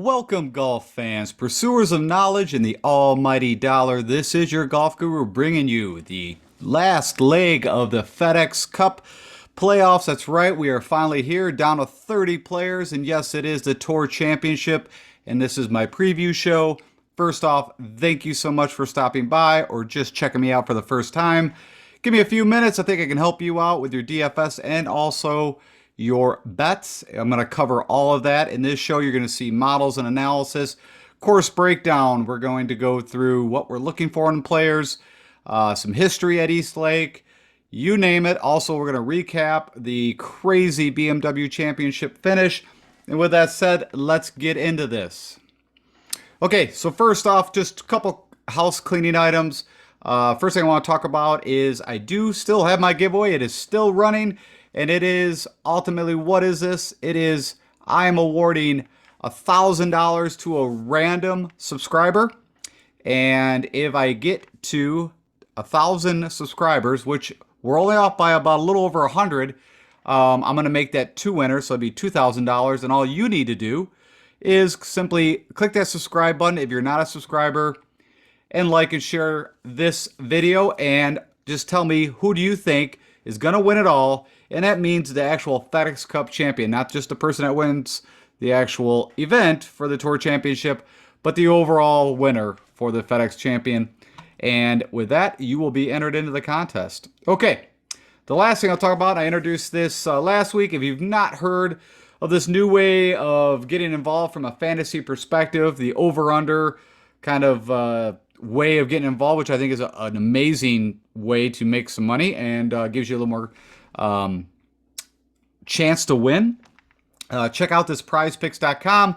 Welcome, golf fans, pursuers of knowledge and the almighty dollar. This is your golf guru bringing you the last leg of the FedEx Cup playoffs. That's right, we are finally here, down to 30 players, and yes, it is the Tour Championship, and this is my preview show. First off, thank you so much for stopping by or just checking me out for the first time. Give me a few minutes. I think I can help you out with your DFS and also your bets. I'm going to cover all of that. In this show, you're going to see models and analysis, course breakdown. We're going to go through what we're looking for in players, some history at East Lake, you name it. Also, we're going to recap the crazy BMW Championship finish. And with that said, let's get into this. Okay, so first off, just a couple house cleaning items. First thing I want to talk about is I do still have my giveaway. It is still running. And it is ultimately, what is this? It is, I am awarding $1,000 to a random subscriber. And if I get to 1,000 subscribers, which we're only off by about a little over 100, I'm going to make that two winners. So it'll be $2,000. And all you need to do is simply click that subscribe button if you're not a subscriber, and like and share this video, and just tell me who do you think is going to win it all. And that means the actual FedEx Cup champion, not just the person that wins the actual event for the Tour Championship, but the overall winner for the FedEx Champion. And with that, you will be entered into the contest. Okay, the last thing I'll talk about, I introduced this last week. If you've not heard of this new way of getting involved from a fantasy perspective, the over-under kind of way of getting involved, which I think is an amazing way to make some money and gives you a little more chance to win. Check out this PrizePicks.com.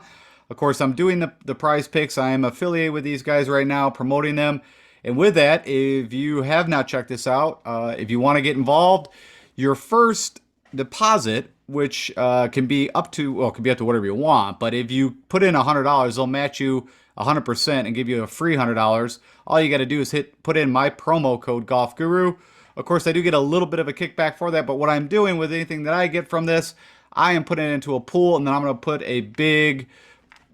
Of course, I'm doing the PrizePicks. I am affiliated with these guys right now, promoting them. And with that, if you have not checked this out, if you want to get involved, your first deposit, which can be up to, well, it can be up to whatever you want, but if you put in $100, they'll match you 100% and give you a free $100. All you got to do is put in my promo code Golf Guru. Of course, I do get a little bit of a kickback for that, but what I'm doing with anything that I get from this, I am putting it into a pool, and then I'm going to put a big,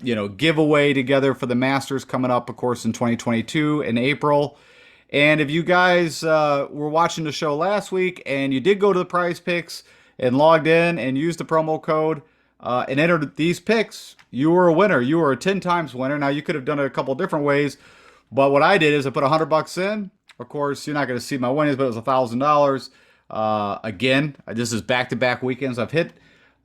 giveaway together for the Masters coming up, of course, in 2022 in April. And if you guys were watching the show last week and you did go to the Prize Picks and logged in and used the promo code and entered these picks, you were a winner. You were a 10 times winner. Now, you could have done it a couple different ways, but what I did is I put $100 in. Of course, you're not going to see my winnings, but it was $1,000. Again, this is back-to-back weekends. I've hit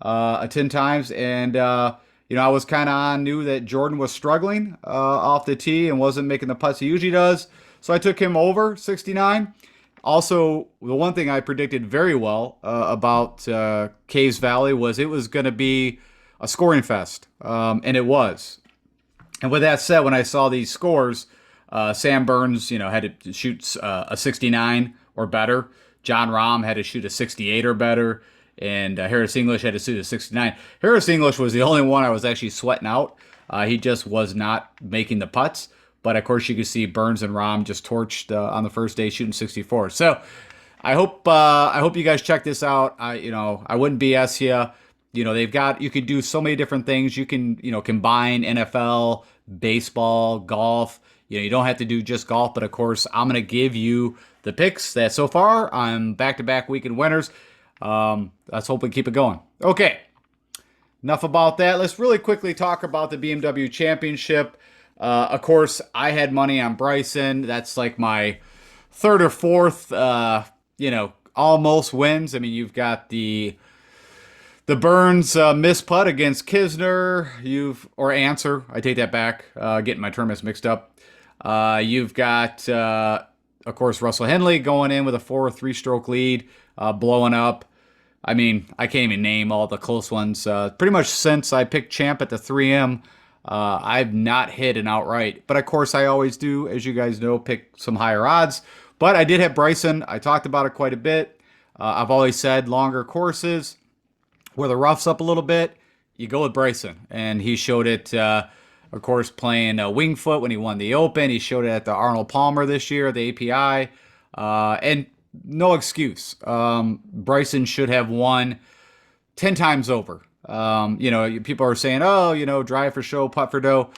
10 times, and I was kind of knew that Jordan was struggling off the tee and wasn't making the putts he usually does, so I took him over 69. Also, the one thing I predicted very well about Caves Valley was it was going to be a scoring fest, and it was. And with that said, when I saw these scores, Sam Burns, had to shoot a 69 or better. John Rahm had to shoot a 68 or better. And Harris English had to shoot a 69. Harris English was the only one I was actually sweating out. He just was not making the putts. But, of course, you can see Burns and Rahm just torched on the first day shooting 64. So I hope you guys check this out. I wouldn't BS you. You could do so many different things. You can, combine NFL, baseball, golf. You don't have to do just golf, but of course, I'm going to give you the picks that so far I'm back-to-back weekend winners. Let's hope we keep it going. Okay, enough about that. Let's really quickly talk about the BMW Championship. Of course, I had money on Bryson. That's like my third or fourth, almost wins. I mean, you've got the Burns miss putt against Kisner. Or Answer. I take that back. Getting my tournaments mixed up. You've got, of course, Russell Henley going in with a 4-3-stroke lead, blowing up. I mean, I can't even name all the close ones. Pretty much since I picked Champ at the 3M, I've not hit an outright. But, of course, I always do, as you guys know, pick some higher odds. But I did have Bryson. I talked about it quite a bit. I've always said longer courses where the rough's up a little bit, you go with Bryson. And he showed it, of course, playing Winged Foot when he won the Open. He showed it at the Arnold Palmer this year, the API. And no excuse. Bryson should have won 10 times over. People are saying, oh, drive for show, putt for dough.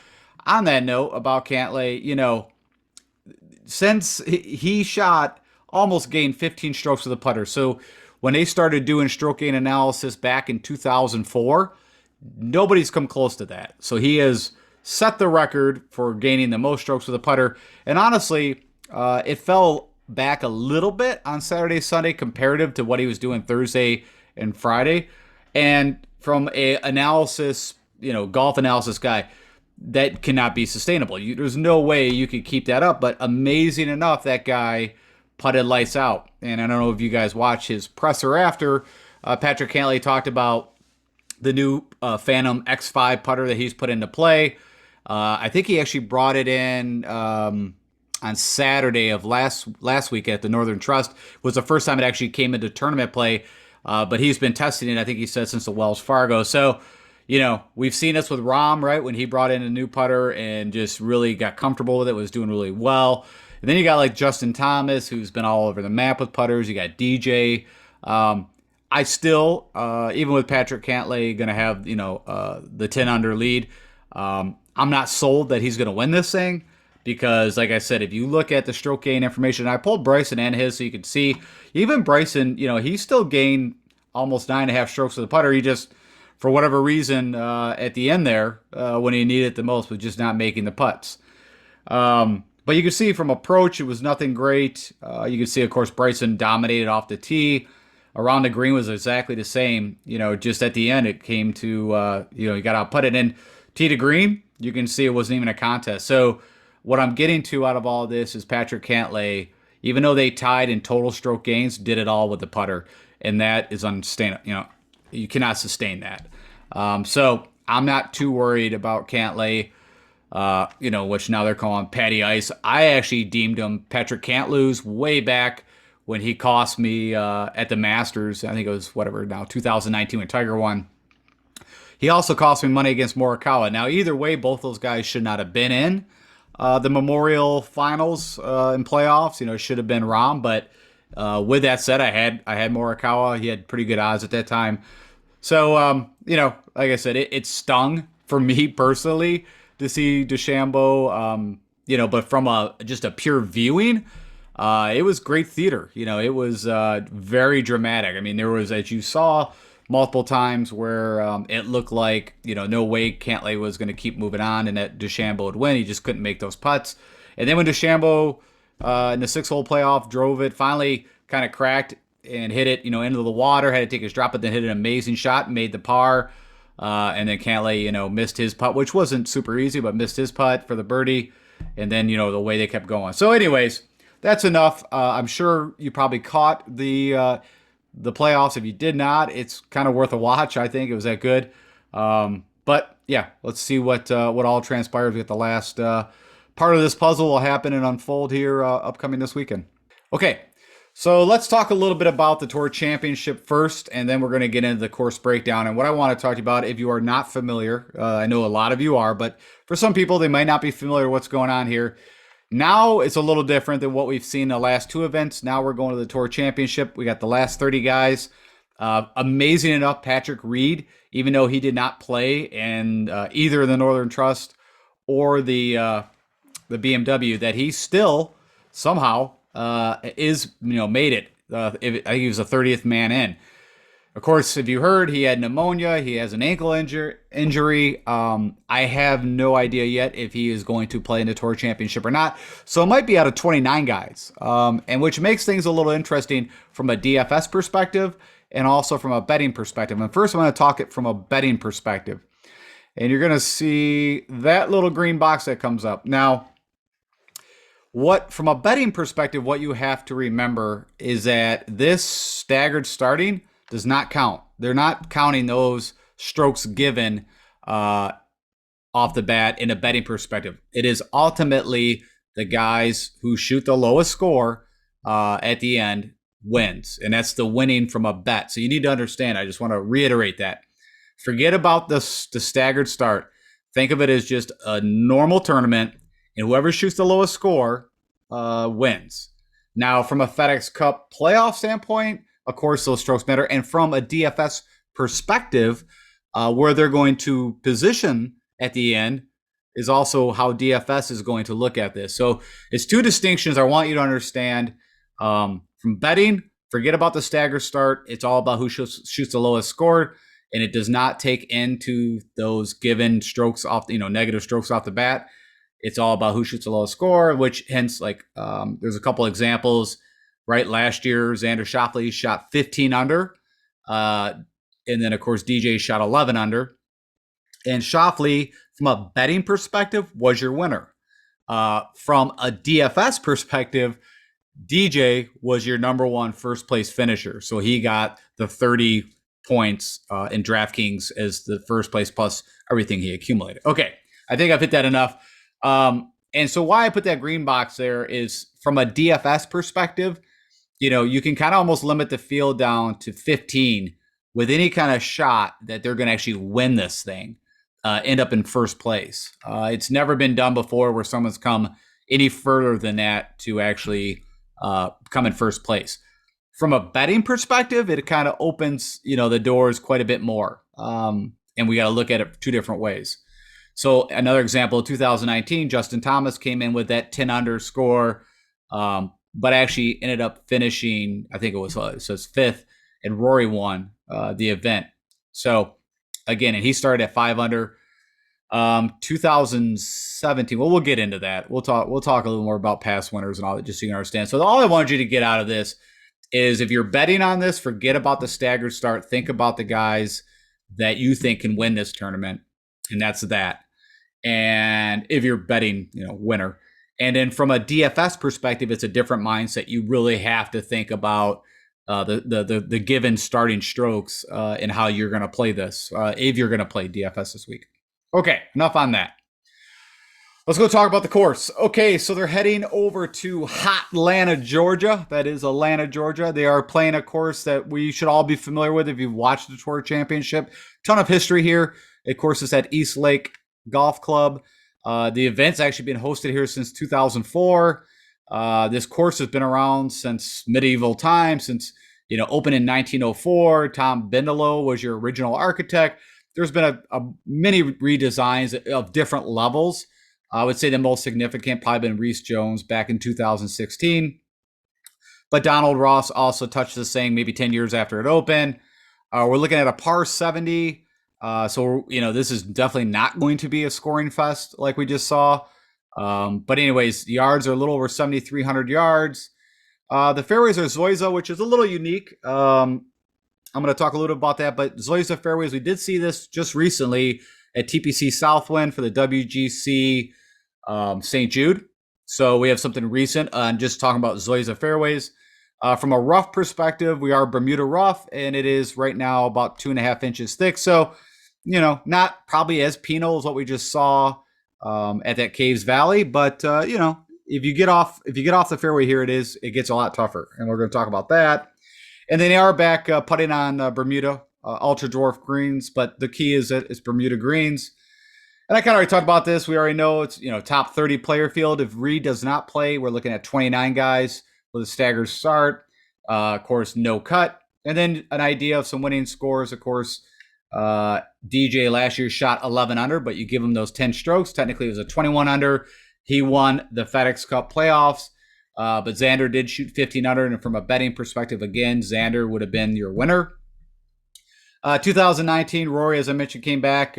On that note about Cantlay, since he shot, almost gained 15 strokes with the putter. So when they started doing stroke gain analysis back in 2004, nobody's come close to that. So he has set the record for gaining the most strokes with a putter. And honestly, it fell back a little bit on Saturday, Sunday, comparative to what he was doing Thursday and Friday. And from a analysis, golf analysis guy, that cannot be sustainable. There's no way you could keep that up. But amazing enough, that guy putted lights out. And I don't know if you guys watch his presser after. Patrick Cantlay talked about the new Phantom X5 putter that he's put into play. I think he actually brought it in on Saturday of last week at the Northern Trust. It was the first time it actually came into tournament play. But he's been testing it, I think he said, since the Wells Fargo. So, we've seen this with Rahm, right? When he brought in a new putter and just really got comfortable with it, was doing really well. And then you got like Justin Thomas, who's been all over the map with putters. You got DJ. I still, even with Patrick Cantlay, going to have, the 10 under lead. I'm not sold that he's going to win this thing because, like I said, if you look at the stroke gain information, I pulled Bryson and his so you could see. Even Bryson, he still gained almost 9.5 strokes with the putter. He just, for whatever reason, at the end there, when he needed it the most, was just not making the putts. But you can see from approach, it was nothing great. You can see, of course, Bryson dominated off the tee. Around the green was exactly the same. Just at the end, it came to, he got outputted. And tee to green, you can see it wasn't even a contest. So what I'm getting to out of all this is Patrick Cantlay, even though they tied in total stroke gains, did it all with the putter. And that is unsustainable. You cannot sustain that. So I'm not too worried about Cantlay, which now they're calling Patty Ice. I actually deemed him Patrick Can't Lose way back when he cost me at the Masters. I think it was 2019 when Tiger won. He also cost me money against Morikawa. Now, either way, both those guys should not have been in the Memorial Finals and playoffs. It should have been Rahm. But with that said, I had Morikawa. He had pretty good odds at that time. So, like I said, it stung for me personally to see DeChambeau, but from just a pure viewing, it was great theater. It was very dramatic. I mean, there was, as you saw, multiple times where it looked like, no way Cantlay was going to keep moving on and that DeChambeau would win. He just couldn't make those putts. And then when DeChambeau in the 6-hole playoff drove it, finally kind of cracked and hit it, into the water, had to take his drop, but then hit an amazing shot, made the par. And then Cantlay, missed his putt, which wasn't super easy, but missed his putt for the birdie. And then, the way they kept going. So anyways, that's enough. I'm sure you probably caught the playoffs. If you did not, it's kind of worth a watch. I think it was that good. But yeah, let's see what all transpires. We got the last part of this puzzle will happen and unfold here upcoming this weekend. Okay. So let's talk a little bit about the Tour Championship first, and then we're going to get into the course breakdown. And what I want to talk to you about, if you are not familiar, I know a lot of you are, but for some people, they might not be familiar with what's going on here. Now it's a little different than what we've seen in the last two events. Now we're going to the Tour Championship. We got the last 30 guys. Amazing enough, Patrick Reed, even though he did not play in either the Northern Trust or the BMW, that he still somehow made it. I think he was the 30th man in. Of course, if you heard, he had pneumonia. He has an ankle injury. I have no idea yet if he is going to play in the Tour Championship or not. So it might be out of 29 guys, and which makes things a little interesting from a DFS perspective and also from a betting perspective. And first, I'm going to talk it from a betting perspective. And you're going to see that little green box that comes up. Now, from a betting perspective, what you have to remember is that this staggered starting does not count. They're not counting those strokes given off the bat in a betting perspective. It is ultimately the guys who shoot the lowest score at the end wins, and that's the winning from a bet. So you need to understand, I just want to reiterate that. Forget about the staggered start. Think of it as just a normal tournament, and whoever shoots the lowest score wins. Now, from a FedEx Cup playoff standpoint, of course, those strokes matter. And from a DFS perspective, Where they're going to position at the end is also how DFS is going to look at this. So it's two distinctions I want you to understand. From betting, forget about the stagger start. It's all about who shoots the lowest score, and it does not take into those given strokes off, negative strokes off the bat. It's all about who shoots the lowest score, which hence, there's a couple examples, right? Last year, Xander Schauffele shot 15 under. And then, of course, DJ shot 11 under. And Schauffele, from a betting perspective, was your winner. From a DFS perspective, DJ was your number one first place finisher. So he got the 30 points in DraftKings as the first place plus everything he accumulated. Okay, I think I've hit that enough. And so why I put that green box there is from a DFS perspective, you can kind of almost limit the field down to 15 with any kind of shot that they're going to actually win this thing, end up in first place. It's never been done before where someone's come any further than that to actually come in first place. From a betting perspective, it kind of opens, the doors quite a bit more. And we got to look at it two different ways. So another example, 2019, Justin Thomas came in with that 10 under score, but actually ended up finishing, I think it says fifth, and Rory won the event. So again, and he started at 5 under. 2017. Well, we'll get into that. We'll talk a little more about past winners and all that, just so you understand. So all I wanted you to get out of this is, if you're betting on this, forget about the staggered start. Think about the guys that you think can win this tournament, and that's that. And if you're betting, winner. And then from a DFS perspective, it's a different mindset. You really have to think about the given starting strokes and how you're going to play this if you're going to play DFS this week. Okay, enough on that. Let's go talk about the course. Okay, so they're heading over to hot Atlanta, Georgia. That is Atlanta, Georgia. They are playing a course that we should all be familiar with if you've watched the Tour Championship. Ton of history here. Of course, it's at East Lake Golf Club. The event's actually been hosted here since 2004. This course has been around since medieval times, since opened in 1904. Tom Bindelow was your original architect. There's been a many redesigns of different levels. I would say the most significant probably been Reese Jones back in 2016. But Donald Ross also touched this thing maybe 10 years after it opened. We're looking at a par 70. So, this is definitely not going to be a scoring fest like we just saw. But anyways, the yards are a little over 7,300 yards. The fairways are Zoysia, which is a little unique. I'm going to talk a little bit about that, but Zoysia fairways, we did see this just recently at TPC Southwind for the WGC St. Jude. So we have something recent on just talking about Zoysia fairways. From a rough perspective, we are Bermuda rough, and it is right now about 2.5 inches thick. So, not probably as penal as what we just saw at that Caves Valley, but if you get off the fairway here, it gets a lot tougher, and we're going to talk about that. And then they are back putting on Bermuda ultra dwarf greens, but the key is that it's Bermuda greens. And I kind of already talked about this. We already know it's top 30 player field. If Reed does not play, we're looking at 29 guys with a staggered start. Of course, no cut, and then an idea of some winning scores. Of course, DJ last year shot 11 under, but you give him those 10 strokes. Technically, it was a 21 under. He won the FedEx Cup playoffs. But Xander did shoot 15 under, and from a betting perspective, again, Xander would have been your winner. 2019, Rory, as I mentioned, came back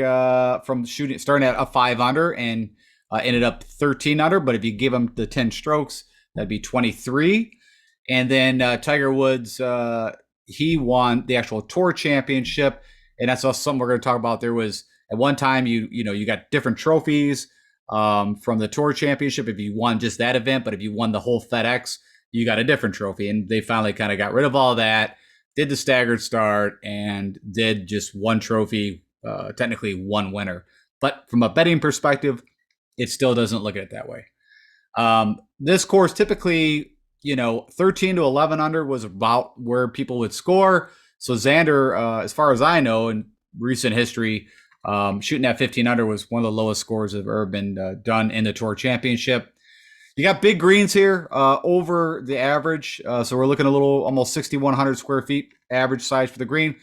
from starting at a 5 under and ended up 13 under. But if you give him the 10 strokes, that'd be 23. And then Tiger Woods, he won the actual Tour Championship, and that's also something we're going to talk about. There was at one time you got different trophies. From the Tour Championship, if you won just that event, but if you won the whole FedEx, you got a different trophy. And they finally kind of got rid of all that, did the staggered start, and did just one trophy, technically one winner. But from a betting perspective, it still doesn't look at it that way. This course typically, 13 to 11 under was about where people would score. So Xander, as far as I know, in recent history, shooting at 15 under was one of the lowest scores that have ever been done in the Tour Championship. You got big greens here over the average. So we're looking a little almost 6,100 square feet average size for the green.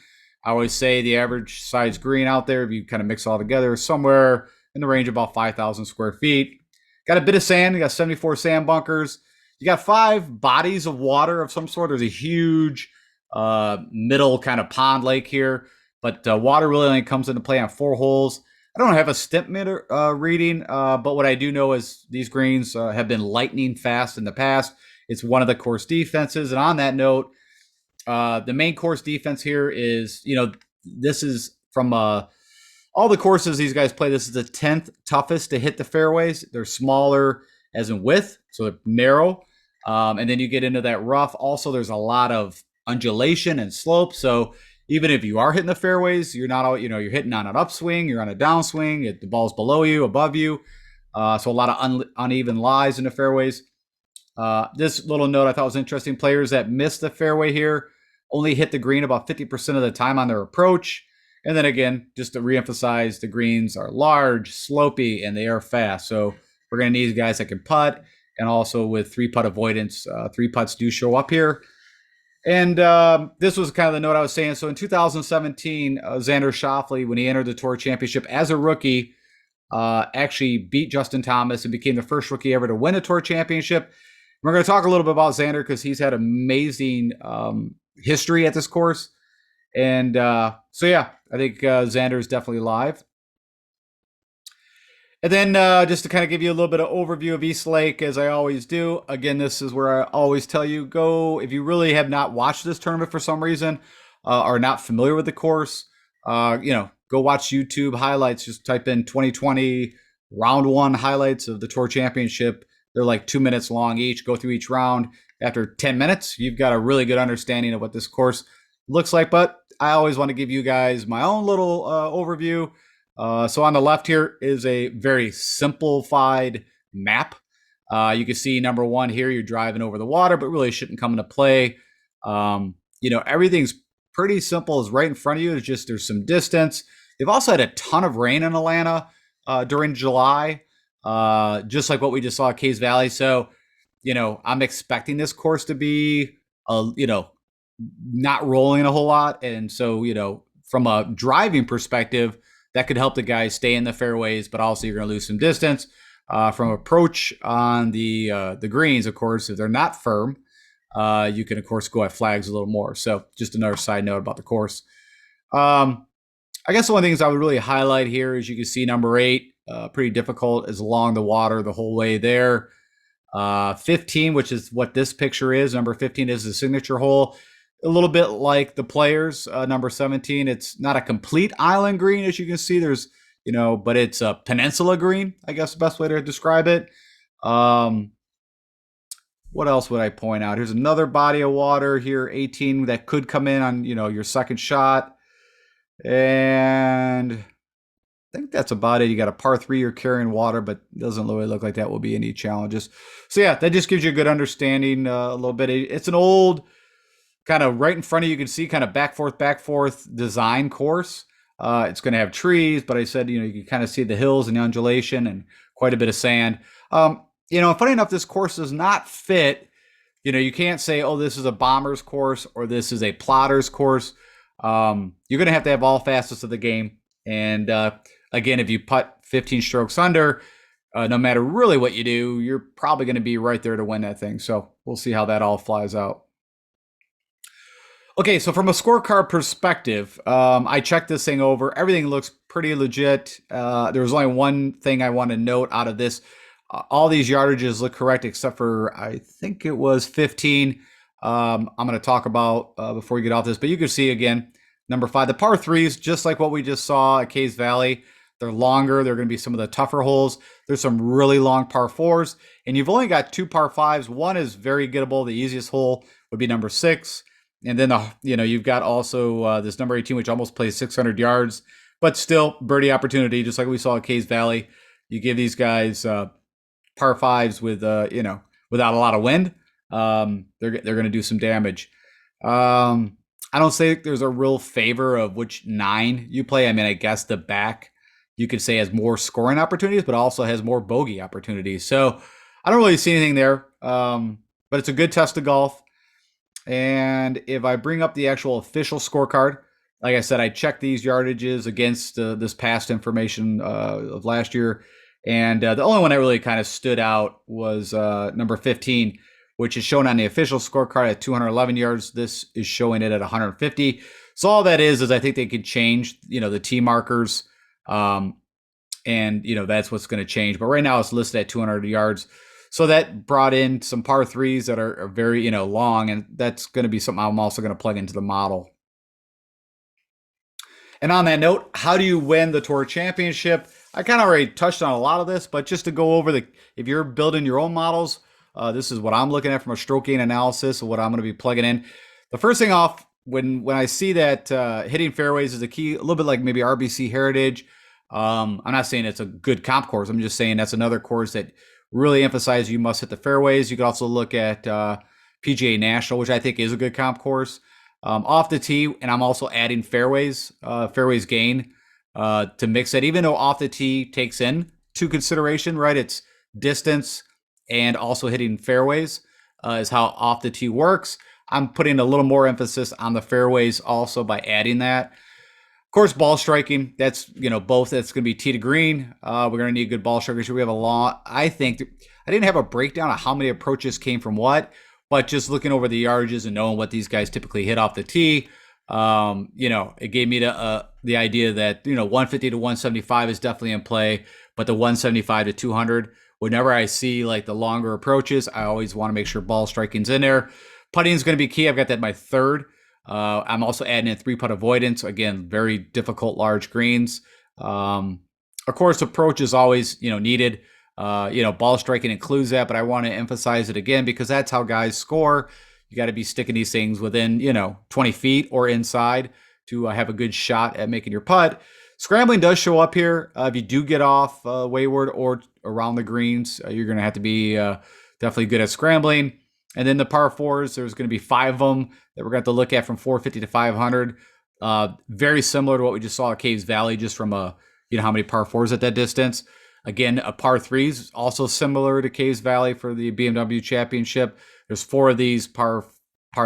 I always say the average size green out there, if you kind of mix all together, is somewhere in the range of about 5,000 square feet. Got a bit of sand. You got 74 sand bunkers. You got 5 bodies of water of some sort. There's a huge middle kind of pond lake here, but water really only comes into play on 4 holes. I don't have a Stimpmeter reading, but what I do know is these greens have been lightning fast in the past. It's one of the course defenses. And on that note, the main course defense here is, this is from all the courses these guys play. This is the 10th toughest to hit the fairways. They're smaller as in width, so they're narrow. And then you get into that rough. Also, there's a lot of undulation and slope. So even if you are hitting the fairways, you're not, you're hitting on an upswing, you're on a downswing, the ball's below you, above you. So a lot of uneven lies in the fairways. This little note I thought was interesting. Players that miss the fairway here only hit the green about 50% of the time on their approach. And then again, just to reemphasize, the greens are large, slopey, and they are fast. So we're going to need guys that can putt. And also with 3-putt avoidance, 3 putts do show up here. And this was kind of the note I was saying. So in 2017, Xander Schauffele, when he entered the Tour Championship as a rookie, actually beat Justin Thomas and became the first rookie ever to win a Tour Championship. We're going to talk a little bit about Xander because he's had amazing history at this course. And so, yeah, I think Xander is definitely live. And then just to kind of give you a little bit of overview of East Lake, as I always do. Again, this is where I always tell you, go, if you really have not watched this tournament for some reason, are not familiar with the course, go watch YouTube highlights. Just type in 2020 round 1 highlights of the Tour Championship. They're like 2 minutes long each. Go through each round. After 10 minutes, you've got a really good understanding of what this course looks like. But I always want to give you guys my own little overview. So on the left here is a very simplified map. You can see number 1 here, you're driving over the water, but really shouldn't come into play. Everything's pretty simple. It's right in front of you. It's just there's some distance. They've also had a ton of rain in Atlanta during July, just like what we just saw at Cays Valley. So, I'm expecting this course to be, not rolling a whole lot. And so, from a driving perspective, that could help the guys stay in the fairways, but also you're going to lose some distance. From approach on the greens, of course, if they're not firm, you can, of course, go at flags a little more. So just another side note about the course. I guess the one things I would really highlight here is you can see number 8, pretty difficult, is along the water the whole way there. 15, which is what this picture is. Number 15 is the signature hole. A little bit like the Players, number 17. It's not a complete island green, as you can see. There's, but it's a peninsula green, I guess the best way to describe it. What else would I point out? Here's another body of water here, 18, that could come in on, your second shot. And I think that's about it. You got a par 3 you're carrying water, but doesn't really look like that will be any challenges. So yeah, that just gives you a good understanding a little bit. It's an old, kind of right in front of you, you can see kind of back forth design course. It's going to have trees, but I said, you can kind of see the hills and the undulation and quite a bit of sand. Funny enough, this course does not fit. You can't say, oh, this is a bomber's course or this is a plotter's course. You're going to have all facets of the game. And again, if you putt 15 strokes under, no matter really what you do, you're probably going to be right there to win that thing. So we'll see how that all flies out. Okay, so from a scorecard perspective, I checked this thing over. Everything looks pretty legit. There was only one thing I want to note out of this. All these yardages look correct except for, I think it was 15. I'm going to talk about before we get off this. But you can see, again, number 5, the par 3s, just like what we just saw at Cays Valley. They're longer. They're going to be some of the tougher holes. There's some really long par 4s. And you've only got 2 par 5s. One is very gettable. The easiest hole would be number 6. And then, you've got also this number 18, which almost plays 600 yards, but still birdie opportunity, just like we saw at Cays Valley. You give these guys par 5s with, without a lot of wind, they're going to do some damage. I don't say there's a real favor of which 9 you play. I mean, I guess the back, you could say, has more scoring opportunities, but also has more bogey opportunities. So I don't really see anything there, but it's a good test of golf. And if I bring up the actual official scorecard, like I said, I checked these yardages against this past information of last year, and the only one that really kind of stood out was number 15, which is shown on the official scorecard at 211 yards. This is showing it at 150. So all that is I think they could change, the tee markers, and that's what's going to change. But right now it's listed at 200 yards. So that brought in some par threes that are very long, and that's going to be something I'm also going to plug into the model. And on that note, how do you win the Tour Championship? I kind of already touched on a lot of this, but just to go over if you're building your own models, this is what I'm looking at from a stroke gain analysis of what I'm going to be plugging in. The first thing off, when I see that hitting fairways is a key, a little bit like maybe RBC Heritage. I'm not saying it's a good comp course. I'm just saying that's another course that really emphasizes you must hit the fairways. You could also look at PGA National, which I think is a good comp course. Off the tee, and I'm also adding fairways gain to mix it, even though off the tee takes into consideration, right? It's distance and also hitting fairways is how off the tee works. I'm putting a little more emphasis on the fairways also by adding that. Of course, ball striking, that's, both. That's going to be tee to green. We're going to need good ball strikers. We have a lot. I think I didn't have a breakdown of how many approaches came from what, but just looking over the yardages and knowing what these guys typically hit off the tee, it gave me the idea that, 150 to 175 is definitely in play, but the 175 to 200, whenever I see like the longer approaches, I always want to make sure ball striking's in there. Putting is going to be key. I've got that in my third. I'm also adding in 3-putt avoidance. Again, very difficult large greens. Of course, approach is always, needed. Ball striking includes that, but I want to emphasize it again because that's how guys score. You got to be sticking these things within, 20 feet or inside to have a good shot at making your putt. Scrambling does show up here. If you do get off wayward or around the greens, you're going to have to be definitely good at scrambling. And then the par fours, there's going to be 5 of them that we're going to have to look at from 450 to 500. Very similar to what we just saw at Caves Valley, just from how many par fours at that distance. Again, a par threes, also similar to Caves Valley for the BMW Championship. There's 4 of these par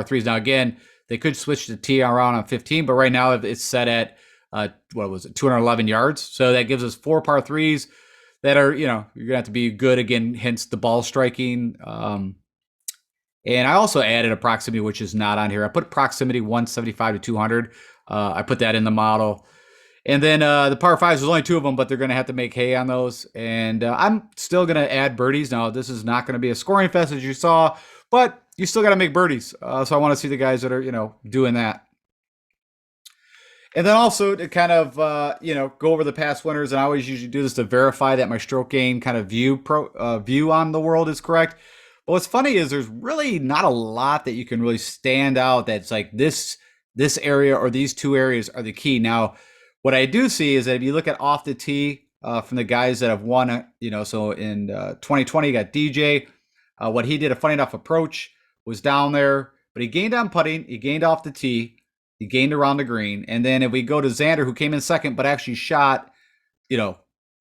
threes. Now, again, they could switch to tee around on 15, but right now it's set at, 211 yards. So that gives us 4 par threes that are, you're going to have to be good, again, hence the ball striking. And I also added a proximity, which is not on here. I put proximity 175 to 200. I put that in the model. And then the par fives, there's only 2 of them, but they're going to have to make hay on those. And I'm still going to add birdies. Now, this is not going to be a scoring fest, as you saw, but you still got to make birdies. So I want to see the guys that are, doing that. And then also to kind of, go over the past winners. And I always usually do this to verify that my stroke gain kind of view on the world is correct. But what's funny is there's really not a lot that you can really stand out that's like this area or these 2 areas are the key. Now, what I do see is that if you look at off the tee from the guys that have won, so in 2020, you got DJ. What he did, a funny enough approach, was down there, but he gained on putting, he gained off the tee, he gained around the green. And then if we go to Xander, who came in second, but actually shot,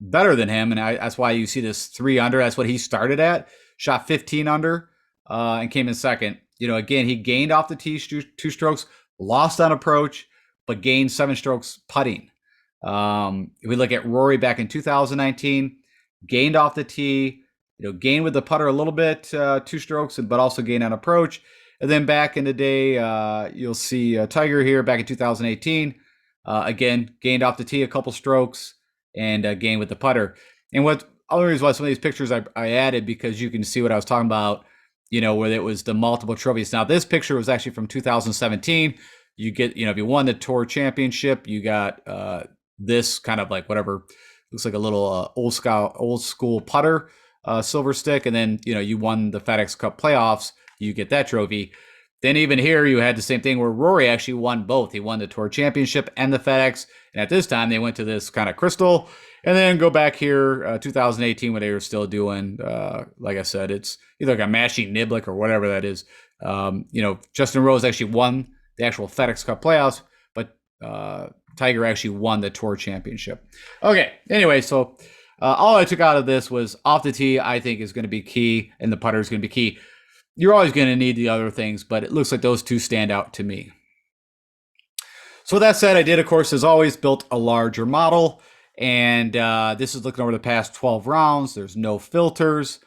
better than him, and that's why you see this 3 under. That's what he started at. Shot 15 under and came in second. Again, he gained off the tee 2 strokes, lost on approach, but gained 7 strokes putting. If we look at Rory back in 2019, gained off the tee, gained with the putter a little bit, 2 strokes, but also gained on approach. And then back in the day, you'll see Tiger here back in 2018. Again, gained off the tee a couple strokes and gained with the putter. And what other reason why some of these pictures I added, because you can see what I was talking about, where it was the multiple trophies. Now, this picture was actually from 2017. You get, if you won the Tour Championship, you got this kind of like whatever, looks like a little old school putter, silver stick. And then, you won the FedEx Cup playoffs, you get that trophy. Then even here, you had the same thing where Rory actually won both. He won the Tour Championship and the FedEx. And at this time, they went to this kind of crystal. And then go back here, 2018, when they were still doing, like I said, it's either like a mashing niblick or whatever that is. Justin Rose actually won the actual FedEx Cup playoffs, but Tiger actually won the Tour Championship. Okay, anyway, so all I took out of this was off the tee, I think, is going to be key, and the putter is going to be key. You're always going to need the other things, but it looks like those 2 stand out to me. So with that said, I did, of course, as always, built a larger model. And this is looking over the past 12 rounds. There's no filters.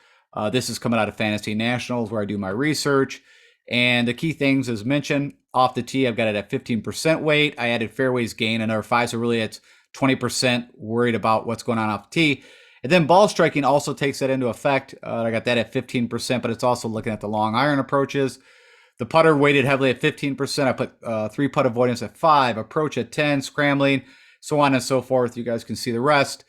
This is coming out of Fantasy Nationals where I do my research. And the key things, as mentioned, off the tee, I've got it at 15% weight. I added fairways gain another 5, so really it's 20% worried about what's going on off the tee. And then ball striking also takes that into effect. I got that at 15%, but it's also looking at the long iron approaches. The putter weighted heavily at 15%. I put 3 putt avoidance at 5, approach at 10, scrambling, so on and so forth. You guys can see the rest.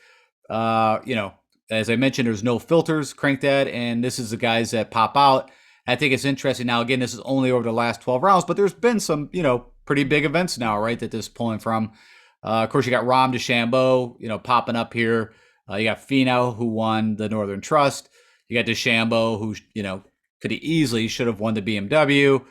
As I mentioned, there's no filters. Crank that, and this is the guys that pop out. I think it's interesting. Now, again, this is only over the last 12 rounds, but there's been some, pretty big events now, right, that this is pulling from. Of course, you got Rahm DeChambeau, popping up here. You got Finau, who won the Northern Trust. You got DeChambeau, who, could he easily should have won the BMW.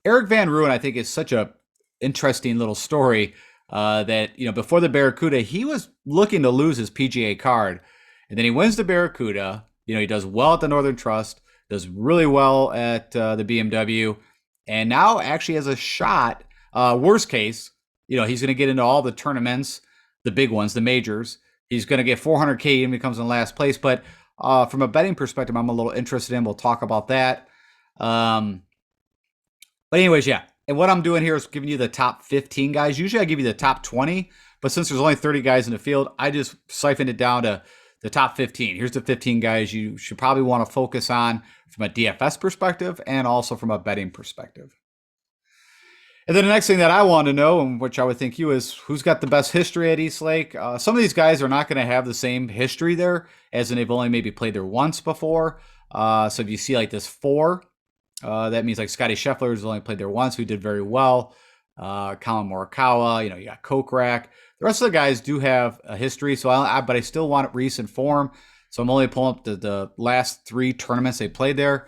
Eric Van Rooyen, I think, is such a interesting little story that, before the Barracuda, he was looking to lose his PGA card. And then he wins the Barracuda. He does well at the Northern Trust, does really well at the BMW, and now actually has a shot. Worst case, he's going to get into all the tournaments, the big ones, the majors. He's going to get 400K and becomes in last place. But from a betting perspective, I'm a little interested in. We'll talk about that. But anyways, yeah. And what I'm doing here is giving you the top 15 guys. Usually I give you the top 20, but since there's only 30 guys in the field, I just siphoned it down to the top 15. Here's the 15 guys you should probably want to focus on from a DFS perspective and also from a betting perspective. And then the next thing that I want to know, and which I would think you, is who's got the best history at East Lake. Some of these guys are not going to have the same history there, as in they've only maybe played there once before. So if you see like this 4, that means like Scotty Scheffler has only played there once, who did very well. Colin Morikawa, you got Kokrak. The rest of the guys do have a history, but I still want recent form. So I'm only pulling up the last 3 tournaments they played there.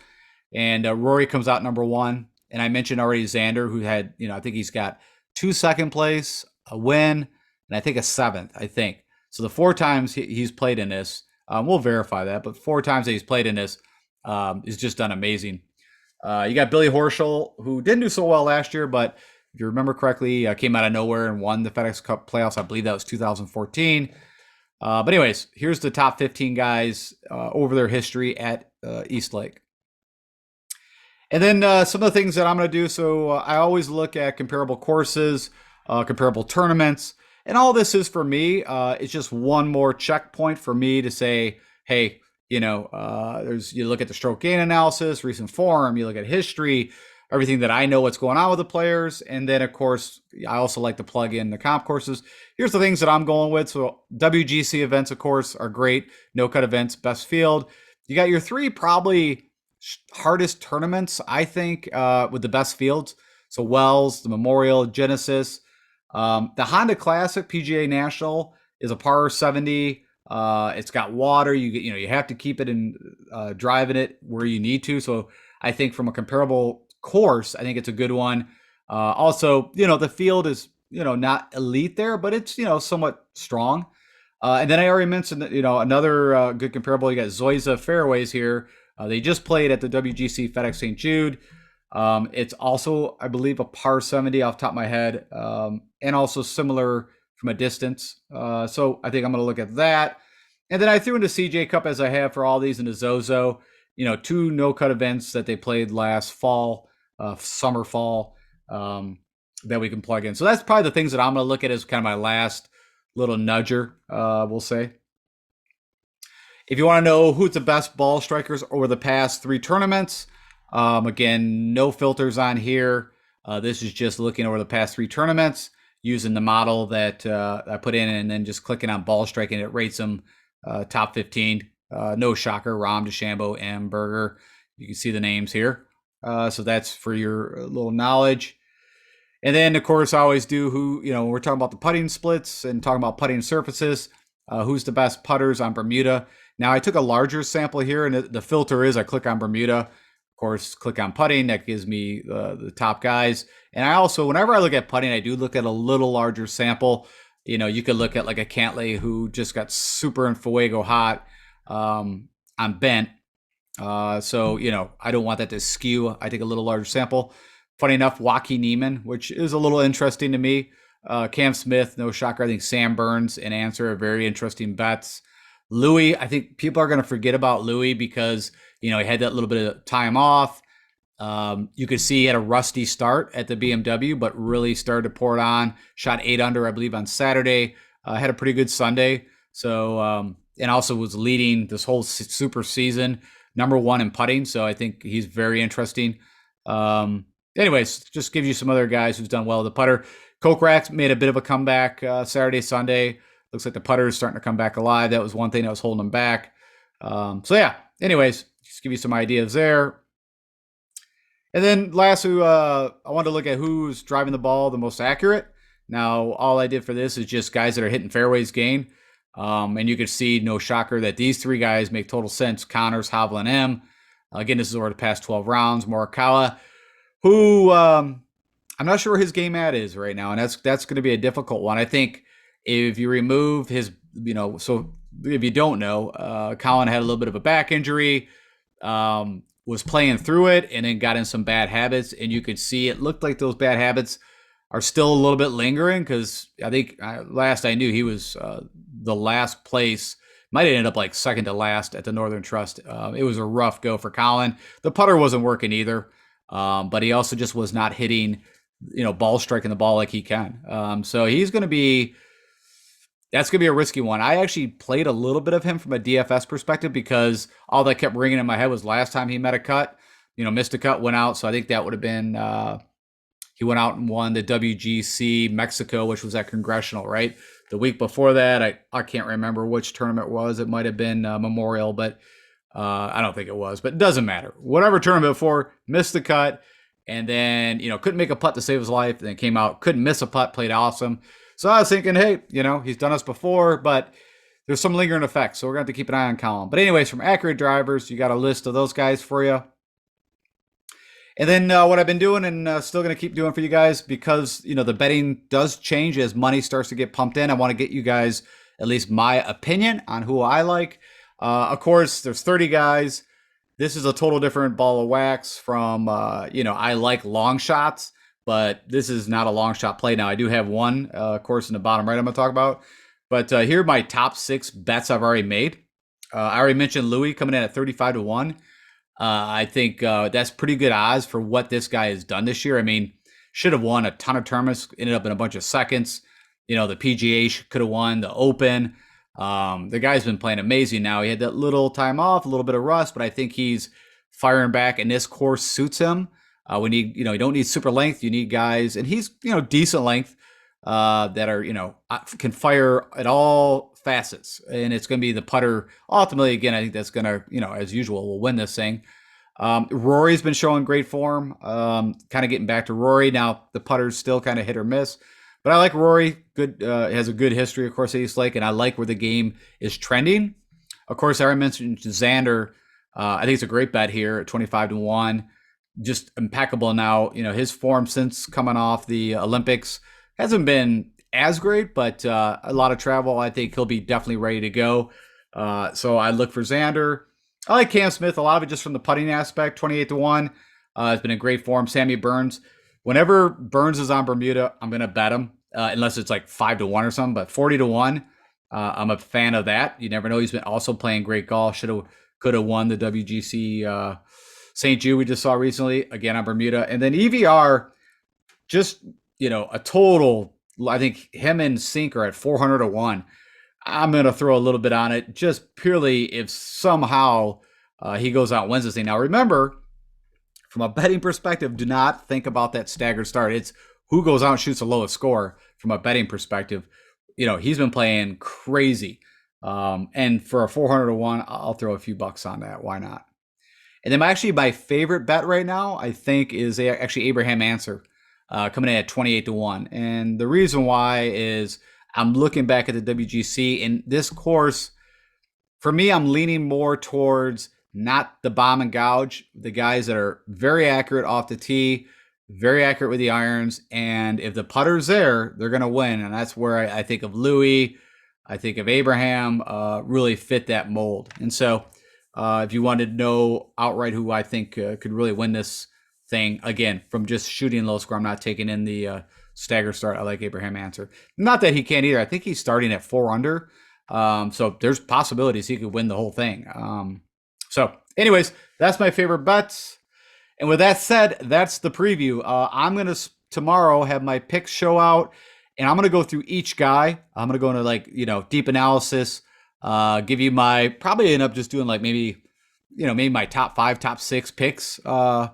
And Rory comes out number 1. And I mentioned already Xander, who had, I think he's got 2 second place, a win, and I think a 7th, I think. So the 4 times he's played in this, we'll verify that, but 4 times that he's played in this, he's just done amazing. You got Billy Horschel, who didn't do so well last year, but if you remember correctly, came out of nowhere and won the FedEx Cup playoffs. I believe that was 2014. But anyways, here's the top 15 guys over their history at East Lake. And then some of the things that I'm going to do. So I always look at comparable courses, comparable tournaments. And all this is for me. It's just one more checkpoint for me to say, hey, you look at the stroke gain analysis, recent form, you look at history, everything that I know what's going on with the players. And then, of course, I also like to plug in the comp courses. Here's the things that I'm going with. So WGC events, of course, are great. No-cut events, best field. You got your 3 probably hardest tournaments, I think, with the best fields. So Wells, the Memorial, Genesis. The Honda Classic PGA National is a par 70. It's got water. You have to keep it in driving it where you need to. So I think from a comparable course, I think it's a good one. Also, the field is, not elite there, but it's, somewhat strong. And then I already mentioned that, another good comparable, you got Zoysia Fairways here. They just played at the WGC FedEx St. Jude. It's also, I believe, a par 70 off the top of my head, and also similar from a distance. So I think I'm going to look at that. And then I threw into CJ Cup, as I have for all these, into Zozo. 2 no-cut events that they played last fall, summer, fall, that we can plug in. So that's probably the things that I'm going to look at as kind of my last little nudger, we'll say. If you want to know who's the best ball strikers over the past 3 tournaments, again, no filters on here. This is just looking over the past 3 tournaments using the model that I put in, and then just clicking on ball striking. It rates them top 15. No shocker, Rahm, DeChambeau, and Berger. You can see the names here. So that's for your little knowledge. And then, of course, I always do we're talking about the putting splits and talking about putting surfaces. Who's the best putters on Bermuda? Now, I took a larger sample here, and the filter is I click on Bermuda. Of course, click on putting. That gives me the top guys. And I also, whenever I look at putting, I do look at a little larger sample. You could look at like a Cantlay who just got super in Fuego hot on bent. So, I don't want that to skew. I take a little larger sample. Funny enough, Joaquin Niemann, which is a little interesting to me. Cam Smith, no shocker. I think Sam Burns and Answer are very interesting bets. Louis, I think people are going to forget about Louis because, he had that little bit of time off. You could see he had a rusty start at the BMW, but really started to pour it on. Shot 8 under, I believe, on Saturday. Had a pretty good Sunday. So, and also was leading this whole super season, #1 in putting. So I think he's very interesting. Anyways, just gives you some other guys who's done well with the putter. Kokrak made a bit of a comeback Saturday, Sunday. Looks like the putter is starting to come back alive. That was one thing that was holding him back. So yeah, anyways, just give you some ideas there. And then lastly, I wanted to look at who's driving the ball the most accurate. Now, all I did for this is just guys that are hitting fairways gain. And you can see, no shocker, that these 3 guys make total sense. Connors, Hovland, M. Again, this is over the past 12 rounds. Morikawa, who I'm not sure where his game at is right now, and that's going to be a difficult one. I think if you remove his, so if you don't know, Colin had a little bit of a back injury, was playing through it, and then got in some bad habits, and you could see it looked like those bad habits are still a little bit lingering, because I think last I knew he was the last place, might have ended up like second to last at the Northern Trust. It was a rough go for Colin. The putter wasn't working either, but he also just was not hitting, ball striking the ball like he can. So he's going to be, that's going to be a risky one. I actually played a little bit of him from a DFS perspective, because all that kept ringing in my head was last time he met a cut, missed a cut, went out. So I think that would have been, he went out and won the WGC Mexico, which was at Congressional, right? The week before that, I can't remember which tournament it was. It might have been Memorial, but I don't think it was. But it doesn't matter. Whatever tournament before, missed the cut, and then, couldn't make a putt to save his life, and then came out, couldn't miss a putt, played awesome. So I was thinking, hey, he's done us before, but there's some lingering effects, so we're going to have to keep an eye on Colin. But anyways, from Accurate Drivers, you got a list of those guys for you. And then what I've been doing, and still going to keep doing for you guys, because, the betting does change as money starts to get pumped in. I want to get you guys at least my opinion on who I like. Of course, there's 30 guys. This is a total different ball of wax from, I like long shots, but this is not a long shot play. Now, I do have one, of course, in the bottom right I'm going to talk about. But here are my top 6 bets I've already made. I already mentioned Louis coming in at 35 to 1. I think that's pretty good odds for what this guy has done this year. I mean, should have won a ton of tournaments, ended up in a bunch of seconds. The PGA could have won the Open. The guy's been playing amazing now. He had that little time off, a little bit of rust, but I think he's firing back, and this course suits him. We need, you don't need super length. You need guys, and he's, decent length that are, can fire at all facets. And it's going to be the putter. Ultimately, again, I think that's going to, as usual, will win this thing. Rory's been showing great form. Kind of getting back to Rory. Now, the putter's still kind of hit or miss. But I like Rory. Good, has a good history, of course, at East Lake, and I like where the game is trending. Of course, I already mentioned Xander. I think it's a great bet here at 25 to 1. Just impeccable now. His form since coming off the Olympics hasn't been as great, but a lot of travel. I think he'll be definitely ready to go. So I look for Xander. I like Cam Smith, a lot of it just from the putting aspect, 28 to 1. Has been in great form. Sammy Burns. Whenever Burns is on Bermuda, I'm going to bet him, unless it's like 5 to 1 or something, but 40 to 1. I'm a fan of that. You never know. He's been also playing great golf. Could have won the WGC St. Jude we just saw recently, again on Bermuda. And then EVR, just, a total, I think him and Sink are at 400 to 1. I'm going to throw a little bit on it, just purely if somehow he goes out and wins this thing. Now, remember, from a betting perspective, do not think about that staggered start. It's who goes out and shoots the lowest score from a betting perspective. He's been playing crazy. And for a 400 to 1, I'll throw a few bucks on that. Why not? And then actually my favorite bet right now, I think, is actually Abraham Answer coming in at 28 to 1. And the reason why is I'm looking back at the WGC, and this course, for me, I'm leaning more towards not the bomb and gouge, the guys that are very accurate off the tee, very accurate with the irons, and if the putter's there, they're going to win. And that's where I think of Louis, I think of Abraham, really fit that mold. And so if you wanted to know outright who I think could really win this thing, again, from just shooting low score, I'm not taking in the stagger start. I like Abraham Answer. Not that he can't either. I think he's starting at 4 under. So there's possibilities he could win the whole thing. So anyways, that's my favorite bets. And with that said, that's the preview. I'm going to tomorrow have my picks show out, and I'm going to go through each guy. I'm going to go into like, deep analysis, give you probably end up just doing like maybe my top 5, top 6 picks for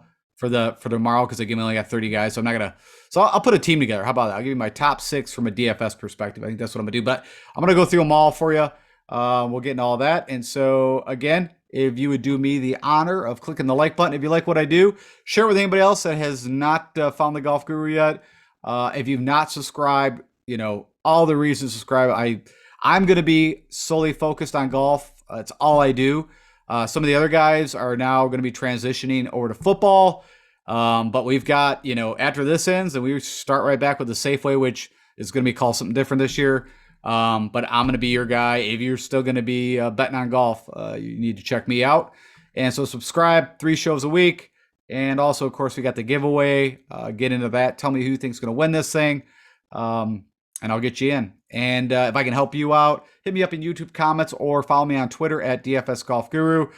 tomorrow, because I only got 30 guys. So I'll put a team together. How about that? I'll give you my top 6 from a DFS perspective. I think that's what I'm going to do. But I'm going to go through them all for you. We'll get into all that. And so again, if you would do me the honor of clicking the like button, if you like what I do, share with anybody else that has not found the Golf Guru yet. If you've not subscribed, all the reasons to subscribe. I'm going to be solely focused on golf. It's all I do. Some of the other guys are now going to be transitioning over to football. But we've got, after this ends, and we start right back with the Safeway, which is going to be called something different this year. But I'm going to be your guy. If you're still going to be betting on golf, you need to check me out. And so subscribe, 3 shows a week. And also, of course, we got the giveaway. Get into that. Tell me who you think's going to win this thing. And I'll get you in. And if I can help you out, hit me up in YouTube comments or follow me on Twitter at DFS Golf Guru.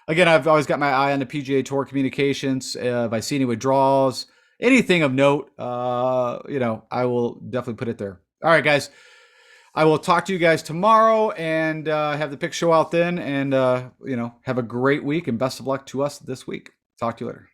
Again, I've always got my eye on the PGA Tour communications. If I see any withdrawals, anything of note, I will definitely put it there. All right, guys. I will talk to you guys tomorrow and have the pick show out then. And, have a great week and best of luck to us this week. Talk to you later.